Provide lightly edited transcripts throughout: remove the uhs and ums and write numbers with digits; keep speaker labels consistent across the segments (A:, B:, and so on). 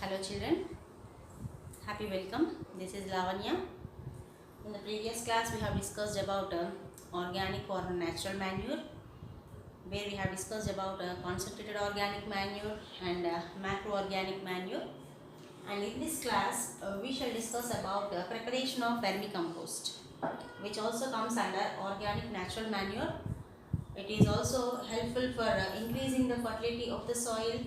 A: Hello children, happy welcome. This is Lavanya. In the previous class we have discussed about organic or natural manure, where we have discussed about concentrated organic manure and macro-organic manure. And in this class we shall discuss about preparation of vermicompost, which also comes under organic natural manure. It is also helpful for increasing the fertility of the soil.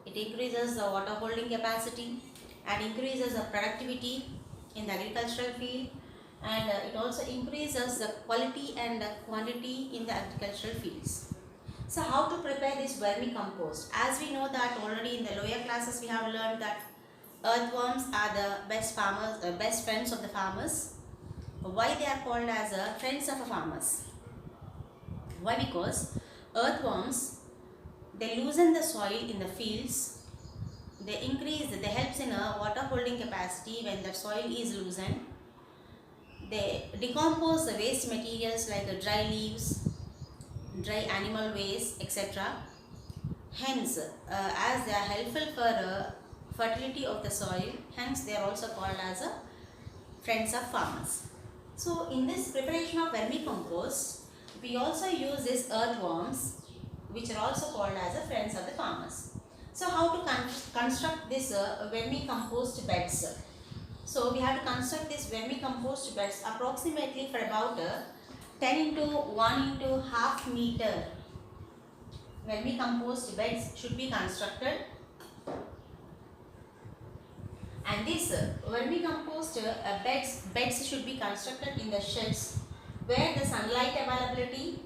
A: It increases the water holding capacity and increases the productivity in the agricultural field, and it also increases the quality and the quantity in the agricultural fields. So how to prepare this vermicompost? As we know that already in the lower classes we have learned that earthworms are the best friends of the farmers. Why they are called as friends of the farmers? Why? Because earthworms, they loosen the soil in the fields. They helps in a water holding capacity when the soil is loosened. They decompose the waste materials like dry leaves, dry animal waste, etc. Hence, as they are helpful for fertility of the soil, hence they are also called as friends of farmers. So in this preparation of vermicompost, we also use these earthworms, which are also called as the friends of the farmers. So how to construct this vermicompost beds? So we have to construct this vermicompost beds approximately for about 10 into 1 into half meter. Vermicompost beds should be constructed, and this vermicompost beds should be constructed in the sheds where the sunlight availability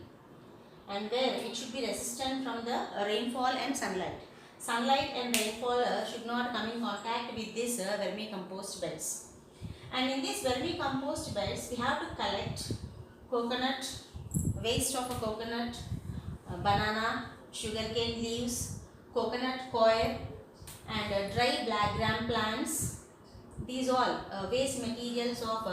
A: and where it should be resistant from the rainfall and sunlight. Sunlight and rainfall should not come in contact with this vermicompost beds. And in these vermicompost beds, we have to collect coconut, waste of a coconut, banana, sugarcane leaves, coconut coir, and dry black gram plants. These all waste materials of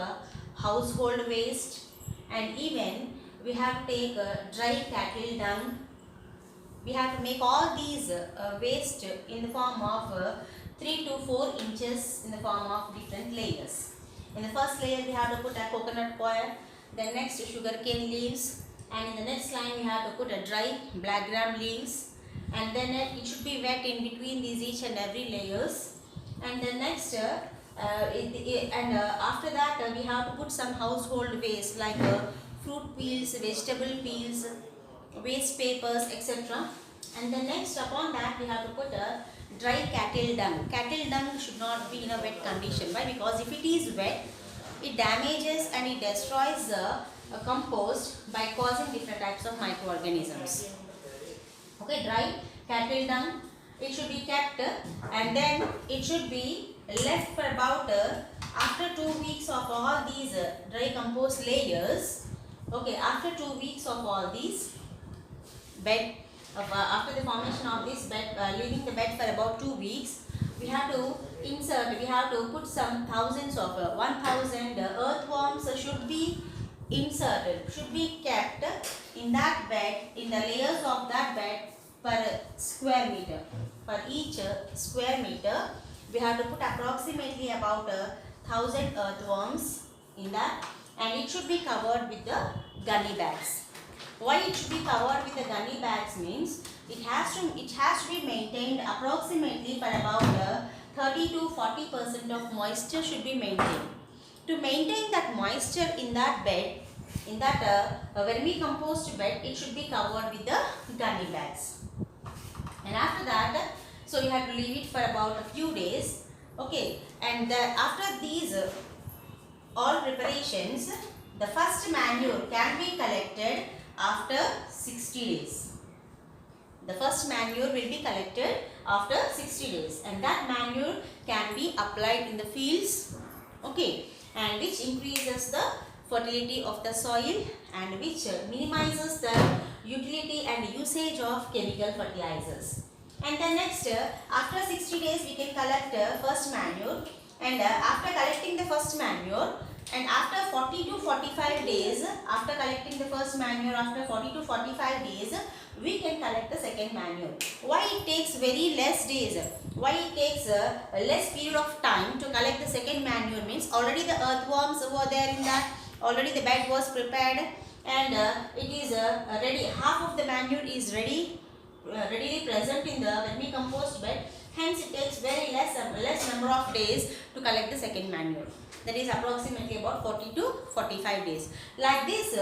A: household waste, and even we have to take dry cattle dung. We have to make all these waste in the form of 3 to 4 inches in the form of different layers. In the first layer we have to put a coconut coir, then next sugarcane leaves, and in the next line we have to put a dry black gram leaves, and then it should be wet in between these each and every layers. And then next after that we have to put some household waste like fruit peels, vegetable peels, waste papers, etc. And then next upon that we have to put a dry cattle dung. Cattle dung should not be in a wet condition. Why? Because if it is wet, it damages and it destroys the compost by causing different types of microorganisms. Okay, dry cattle dung, it should be kept, and then it should be left for about after 2 weeks of all these dry compost layers. Okay, after 2 weeks of all these bed, after the formation of this bed, leaving the bed for about 2 weeks, we have to put some thousands of 1000 earthworms should be inserted, should be kept in that bed, in the layers of that bed per square meter. For each square meter, we have to put approximately about 1000 earthworms in that, and it should be covered with the gunny bags. Why it should be covered with the gunny bags means it has to be maintained approximately for about 30 to 40% of moisture should be maintained. To maintain that moisture in that bed, in that vermicompost bed, it should be covered with the gunny bags. And after that, so you have to leave it for about a few days. Okay, and after these all preparations, the first manure can be collected after 60 days. The first manure will be collected after 60 days, and that manure can be applied in the fields, okay, and which increases the fertility of the soil and which minimizes the utility and usage of chemical fertilizers. And then next, after 60 days we can collect first manure, and after collecting the first manure, and after 40 to 45 days, after collecting the first manure, after 40 to 45 days, we can collect the second second manure. Why it takes very less days? Why it takes a less period of time to collect the second manure means already the earthworms were there in that, already the bed was prepared, and it is ready. Half of the manure is readily present in the vermicompost bed. Hence, it takes very less number of days to collect the second manure. That is approximately about 40 to 45 days. Like this,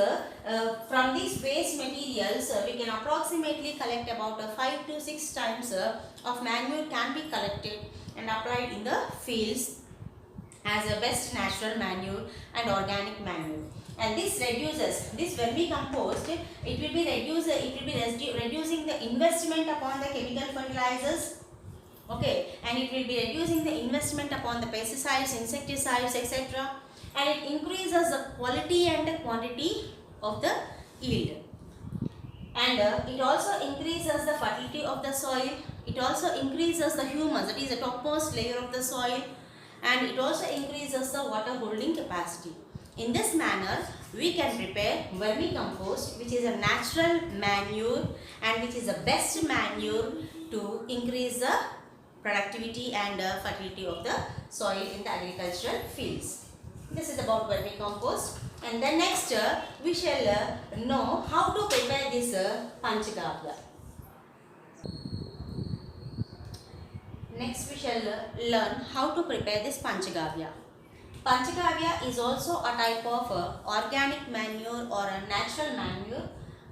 A: from these waste materials, we can approximately collect about 5 to 6 times of manure can be collected and applied in the fields as a best natural manure and organic manure. And this reduces, this vermicompost, it will be reducing the investment upon the chemical fertilizers. Okay, and it will be reducing the investment upon the pesticides, insecticides, etc. And it increases the quality and the quantity of the yield. And it also increases the fertility of the soil. It also increases the humus, that is the topmost layer of the soil. And it also increases the water holding capacity. In this manner, we can prepare vermicompost, which is a natural manure and which is the best manure to increase the productivity and fertility of the soil in the agricultural fields. This is about vermicompost. And then next we shall know how to prepare this Panchagavya. Next we shall learn how to prepare this Panchagavya. Panchagavya is also a type of organic manure or a natural manure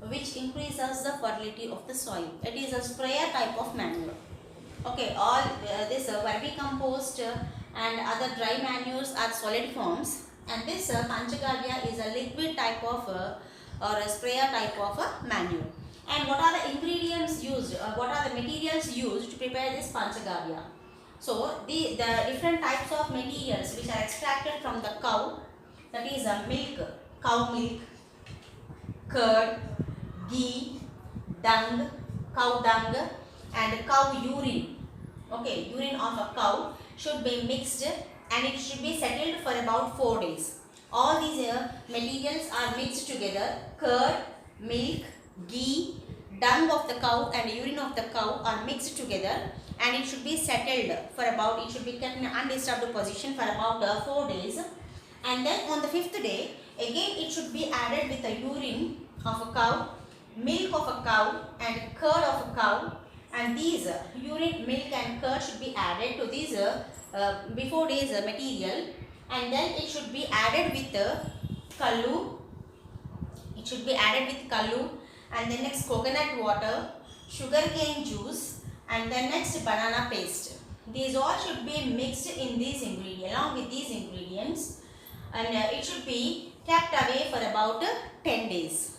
A: which increases the fertility of the soil. It is a sprayer type of manure. Okay, all this vermicompost and other dry manures are solid forms, and this Panchagavya is a liquid type of or a sprayer type of manure. And what are the ingredients used? What are the materials used to prepare this Panchagavya? So the different types of materials which are extracted from the cow, that is milk, cow milk, curd, ghee, dung, cow dung, and cow urine. Okay, urine of a cow should be mixed and it should be settled for about 4 days. All these materials are mixed together. Curd, milk, ghee, dung of the cow and urine of the cow are mixed together, and it should be settled for about, it should be kept in an undisturbed position for about 4 days. And then on the 5th day, again it should be added with the urine of a cow, milk of a cow and curd of a cow. And these urine, milk and curd should be added to these before days material, and then it should be added with kallu. It should be added with kallu, and then next coconut water, sugarcane juice, and then next banana paste. These all should be mixed in these ingredients, along with these ingredients, and it should be kept away for about 10 days.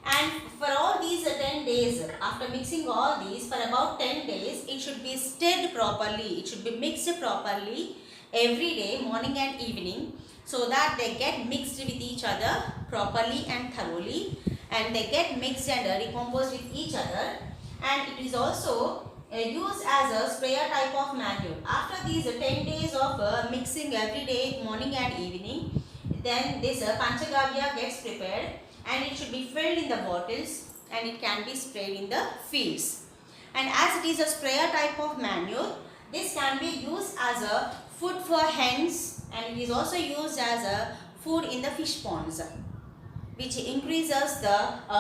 A: And for all these 10 days, after mixing all these for about 10 days, it should be stirred properly. It should be mixed properly every day, morning and evening, so that they get mixed with each other properly and thoroughly, and they get mixed and decomposed with each other. And it is also used as a sprayer type of manure. After these 10 days of mixing every day, morning and evening, then this Panchagavya gets prepared, and it should be filled in the bottles and it can be sprayed in the fields. And as it is a sprayer type of manure, this can be used as a food for hens, and it is also used as a food in the fish ponds, which increases the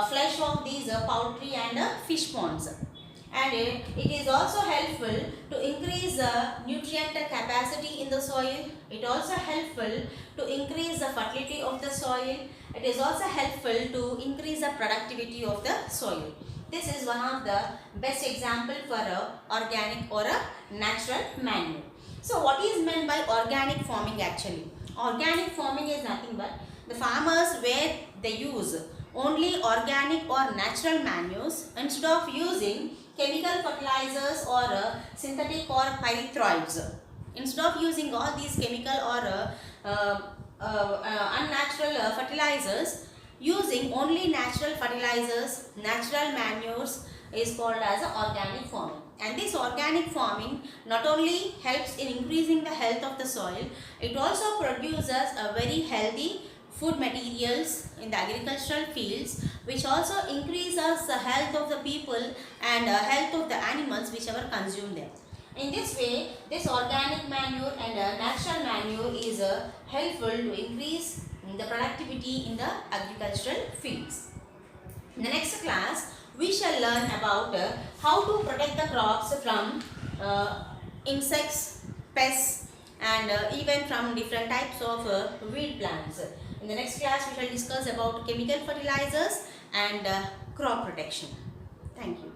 A: flesh of these poultry and fish ponds. And it is also helpful to increase the nutrient capacity in the soil. It also helpful to increase the fertility of the soil. It is also helpful to increase the productivity of the soil. This is one of the best example for a organic or a natural manure. So what is meant by organic farming actually? Organic farming is nothing but the farmers where they use only organic or natural manures instead of using chemical fertilizers or synthetic or pyrethroids. Instead of using all these chemical or unnatural fertilizers, using only natural fertilizers, natural manures is called as organic farming. And this organic farming not only helps in increasing the health of the soil, it also produces a very healthy, food materials in the agricultural fields, which also increases the health of the people and health of the animals whichever consume them. In this way, this organic manure and natural manure is helpful to increase the productivity in the agricultural fields. In the next class, we shall learn about how to protect the crops from insects, pests, and even from different types of weed plants. In the next class, we shall discuss about chemical fertilizers and crop protection. Thank you.